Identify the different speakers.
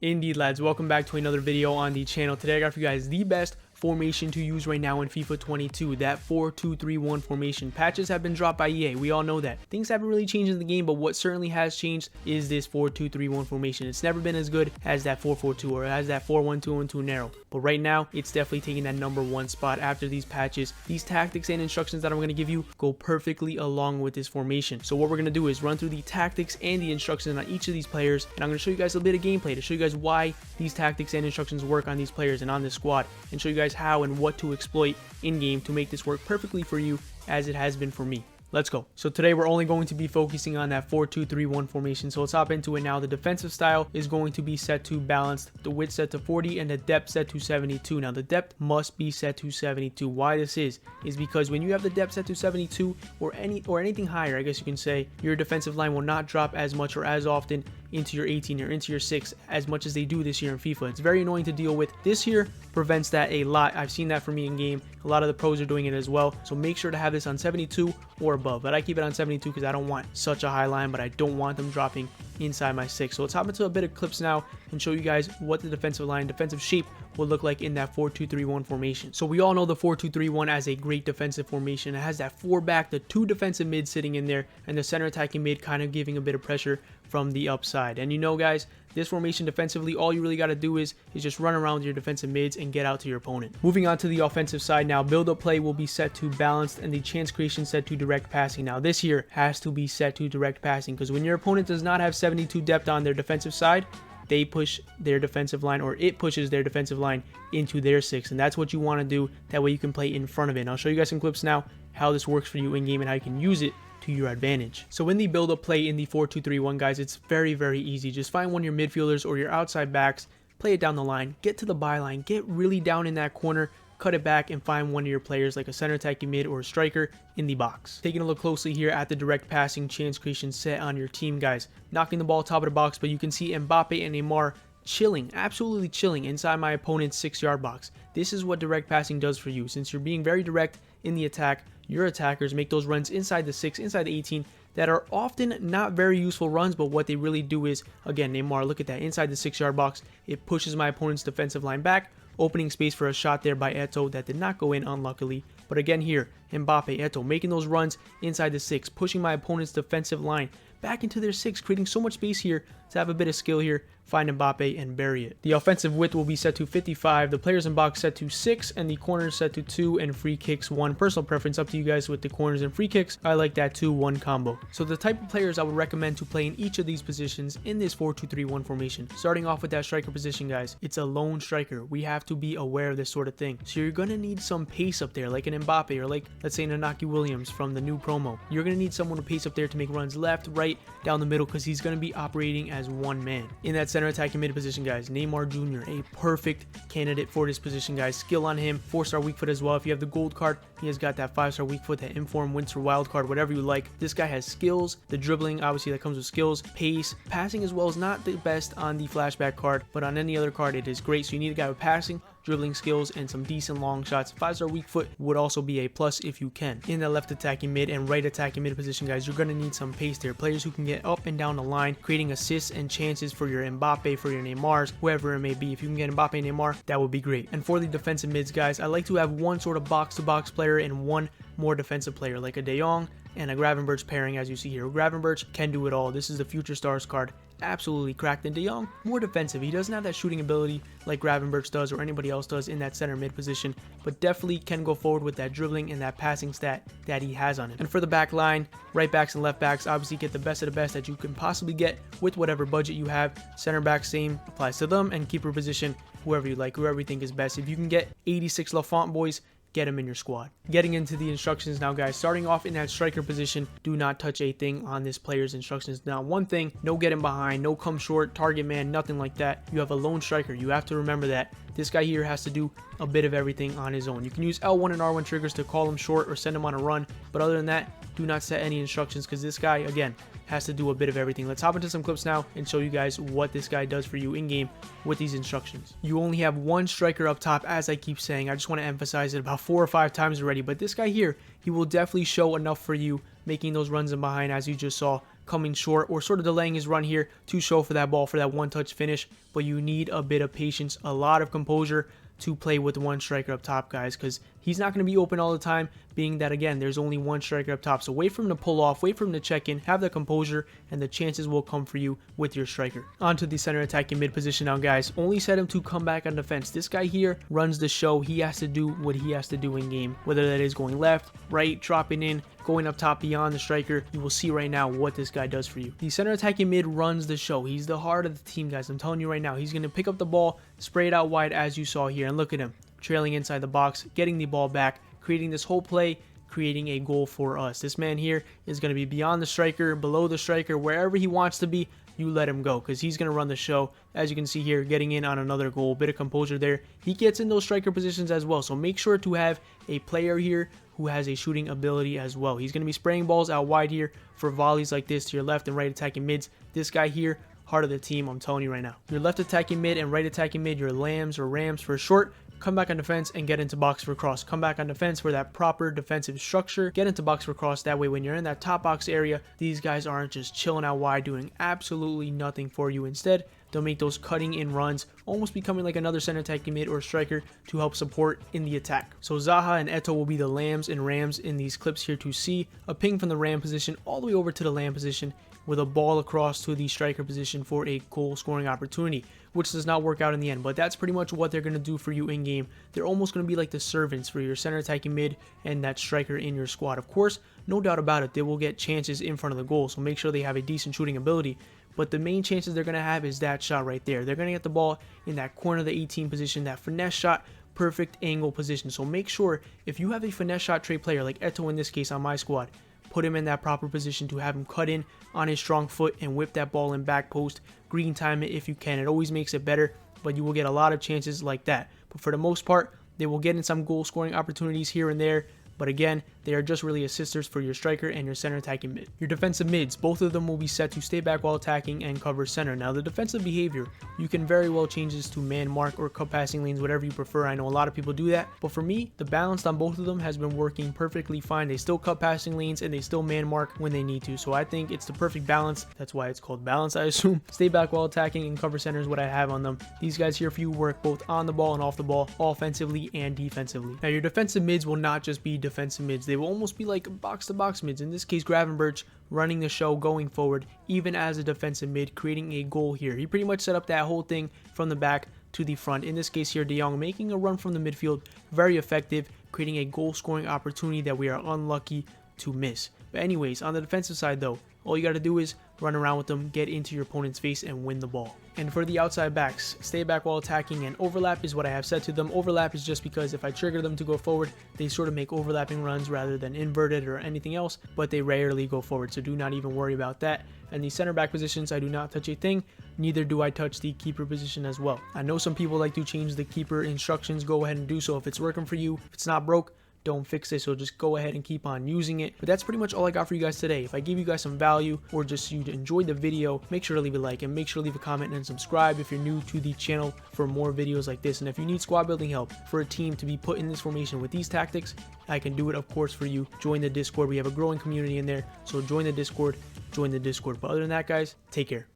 Speaker 1: Indeed, lads, welcome back to another video on the channel. Today I got for you guys the best formation to use right now in FIFA 22, that 4-2-3-1 formation. Patches have been dropped by EA, we all know that. Things haven't really changed in the game, but what certainly has changed is this 4-2-3-1 formation. It's never been as good as that 4-4-2 or as that 4-1-2-1-2 narrow, but right now it's definitely taking that #1 spot after these patches. These tactics and instructions that I'm going to give you go perfectly along with this formation. So what we're going to do is run through the tactics and the instructions on each of these players, and I'm going to show you guys a bit of gameplay to show you guys why these tactics and instructions work on these players and on this squad, and show you guys how and what to exploit in game to make this work perfectly for you as it has been for me. Let's go. So today we're only going to be focusing on that 4-2-3-1 formation. So let's hop into it now. The defensive style is going to be set to balanced, the width set to 40, and the depth set to 72. Now the depth must be set to 72. Why this is because when you have the depth set to 72 or anything higher, I guess you can say, your defensive line will not drop as much or as often into your 18 or into your 6 as much as they do this year in FIFA. It's very annoying to deal with. This here prevents that a lot. I've seen that for me in game. A lot of the pros are doing it as well. So make sure to have this on 72 or above. But I keep it on 72 because I don't want such a high line, but I don't want them dropping inside my 6. So let's hop into a bit of clips now and show you guys what the defensive line, defensive shape will look like in that 4-2-3-1 formation. So we all know the 4-2-3-1 as a great defensive formation. It has that 4 back, the 2 defensive mids sitting in there, and the center attacking mid kind of giving a bit of pressure from the upside. And you know, guys, this formation defensively, all you really got to do is just run around your defensive mids and get out to your opponent. Moving on to the offensive side now, build-up play will be set to balanced and the chance creation set to direct passing. Now this here has to be set to direct passing because when your opponent does not have 72 depth on their defensive side, they push their defensive line, or it pushes their defensive line into their 6, and that's what you want to do. That way you can play in front of it. And I'll show you guys some clips now how this works for you in game and how you can use it to your advantage. So in the build-up play in the 4-2-3-1, guys, it's very easy. Just find one of your midfielders or your outside backs, play it down the line, get to the byline, get really down in that corner, cut it back, and find one of your players like a center attacking mid or a striker in the box. Taking a look closely here at the direct passing chance creation set on your team, guys. Knocking the ball top of the box, but you can see Mbappe and Neymar chilling, absolutely chilling inside my opponent's 6-yard box. This is what direct passing does for you. Since you're being very direct in the attack, your attackers make those runs inside the 6, inside the 18, that are often not very useful runs, but what they really do is, again, Neymar, look at that, inside the 6-yard box, it pushes my opponent's defensive line back, opening space for a shot there by Eto'o that did not go in, unluckily. But again here, Mbappe, Eto'o making those runs inside the 6, pushing my opponent's defensive line back into their 6, creating so much space here to have a bit of skill here, find Mbappe and bury it. The offensive width will be set to 55, the players in box set to 6, and the corners set to 2, and free kicks 1. Personal preference up to you guys with the corners and free kicks. I like that 2-1 combo. So the type of players I would recommend to play in each of these positions in this 4-2-3-1 formation. Starting off with that striker position, guys, it's a lone striker. We have to be aware of this sort of thing. So you're going to need some pace up there, like an Mbappe or like, let's say, an Inaki Williams from the new promo. You're going to need someone with pace up there to make runs left, right, down the middle, because he's going to be operating as one man. In that center attacking mid position, guys, Neymar Jr., a perfect candidate for this position, guys. Skill on him, 4-star weak foot as well. If you have the gold card, he has got that 5-star weak foot, that inform winter wild card, whatever you like. This guy has skills, the dribbling, obviously that comes with skills, pace, passing as well is not the best on the flashback card, but on any other card it is great. So you need a guy with passing, dribbling skills, and some decent long shots. 5-star weak foot would also be a plus if you can. In the left attacking mid and right attacking mid position, guys, you're going to need some pace there. Players who can get up and down the line, creating assists and chances for your Mbappe, for your Neymars, whoever it may be. If you can get Mbappe and Neymar, that would be great. And for the defensive mids, guys, I like to have one sort of box-to-box player and one more defensive player, like a De Jong and a Gravenberch pairing, as you see here. Gravenberch can do it all. This is the Future Stars card. Absolutely cracked. And De Jong, more defensive. He doesn't have that shooting ability like Gravenberch does or anybody else does in that center mid position, but definitely can go forward with that dribbling and that passing stat that he has on him. And for the back line, right backs and left backs, obviously get the best of the best that you can possibly get with whatever budget you have. Center back, same applies to them, and keeper position, whoever you like, whoever you think is best. If you can get 86 Lafont boys, get him in your squad. Getting into the instructions now, guys. Starting off in that striker position, do not touch a thing on this player's instructions. Now, one thing, no getting behind, no come short, target man, nothing like that. You have a lone striker. You have to remember that. This guy here has to do a bit of everything on his own. You can use L1 and R1 triggers to call him short or send him on a run, but other than that, do not set any instructions because this guy, again, has to do a bit of everything. Let's hop into some clips now and show you guys what this guy does for you in game with these instructions. You only have one striker up top, as I keep saying. I just want to emphasize it about 4 or 5 times already, but this guy here, he will definitely show enough for you, making those runs in behind as you just saw, coming short or sort of delaying his run here to show for that ball for that one-touch finish. But you need a bit of patience, a lot of composure to play with one striker up top, guys, because he's not going to be open all the time, being that, again, there's only one striker up top. So wait for him to pull off, wait for him to check in, have the composure, and the chances will come for you with your striker. On to the center attacking mid position now, guys. Only set him to come back on defense. This guy here runs the show. He has to do what he has to do in game, whether that is going left, right, dropping in, going up top beyond the striker. You will see right now what this guy does for you. The center attacking mid runs the show. He's the heart of the team, guys. I'm telling you right now, he's going to pick up the ball, spray it out wide as you saw here, and look at him trailing inside the box, getting the ball back, creating this whole play, creating a goal for us. This man here is going to be beyond the striker, below the striker, wherever he wants to be. You let him go, because he's going to run the show. As you can see here, getting in on another goal. Bit of composure there. He gets in those striker positions as well, so make sure to have a player here who has a shooting ability as well. He's going to be spraying balls out wide here for volleys like this to your left and right attacking mids. This guy here, heart of the team, I'm telling you right now. Your left attacking mid and right attacking mid, your lambs or rams for short. Come back on defense and get into box for cross. Come back on defense for that proper defensive structure. Get into box for cross. That way when you're in that top box area, these guys aren't just chilling out wide doing absolutely nothing for you. Instead, they'll make those cutting in runs, almost becoming like another center attacking mid or striker to help support in the attack. So Zaha and Eto'o will be the lambs and rams in these clips here to see. A ping from the ram position all the way over to the lamb position with a ball across to the striker position for a goal scoring opportunity, which does not work out in the end. But that's pretty much what they're going to do for you in game. They're almost going to be like the servants for your center attacking mid and that striker in your squad. Of course, no doubt about it, they will get chances in front of the goal, so make sure they have a decent shooting ability. But the main chances they're going to have is that shot right there. They're going to get the ball in that corner of the 18 position, that finesse shot, perfect angle position. So make sure if you have a finesse shot trade player like Eto'o in this case on my squad, put him in that proper position to have him cut in on his strong foot and whip that ball in back post. Green time it if you can. It always makes it better, but you will get a lot of chances like that. But for the most part, they will get in some goal scoring opportunities here and there. But again, they are just really assisters for your striker and your center attacking mid. Your defensive mids, both of them will be set to stay back while attacking and cover center. Now the defensive behavior, you can very well change this to man mark or cut passing lanes, whatever you prefer. I know a lot of people do that, but for me, the balance on both of them has been working perfectly fine. They still cut passing lanes and they still man mark when they need to. So I think it's the perfect balance. That's why it's called balance, I assume. Stay back while attacking and cover center is what I have on them. These guys here for you work both on the ball and off the ball, offensively and defensively. Now your defensive mids will not just be defensive mids. They will almost be like box-to-box mids. In this case, Gravenberch running the show going forward, even as a defensive mid, creating a goal here. He pretty much set up that whole thing from the back to the front. In this case here, De Jong making a run from the midfield, very effective, creating a goal-scoring opportunity that we are unlucky to miss. But anyways, on the defensive side though, all you got to do is run around with them, get into your opponent's face, and win the ball. And for the outside backs, stay back while attacking, and overlap is what I have said to them. Overlap is just because if I trigger them to go forward, they sort of make overlapping runs rather than inverted or anything else, but they rarely go forward, so do not even worry about that. And the center back positions, I do not touch a thing, neither do I touch the keeper position as well. I know some people like to change the keeper instructions. Go ahead and do so if it's working for you. If it's not broke, don't fix it, so just go ahead and keep on using it. But that's pretty much all I got for you guys today. If I give you guys some value or just you enjoyed the video, make sure to leave a like and make sure to leave a comment and subscribe if you're new to the channel for more videos like this. And if you need squad building help for a team to be put in this formation with these tactics, I can do it, of course, for you. Join the Discord. We have a growing community in there, so join the Discord. But other than that, guys, take care.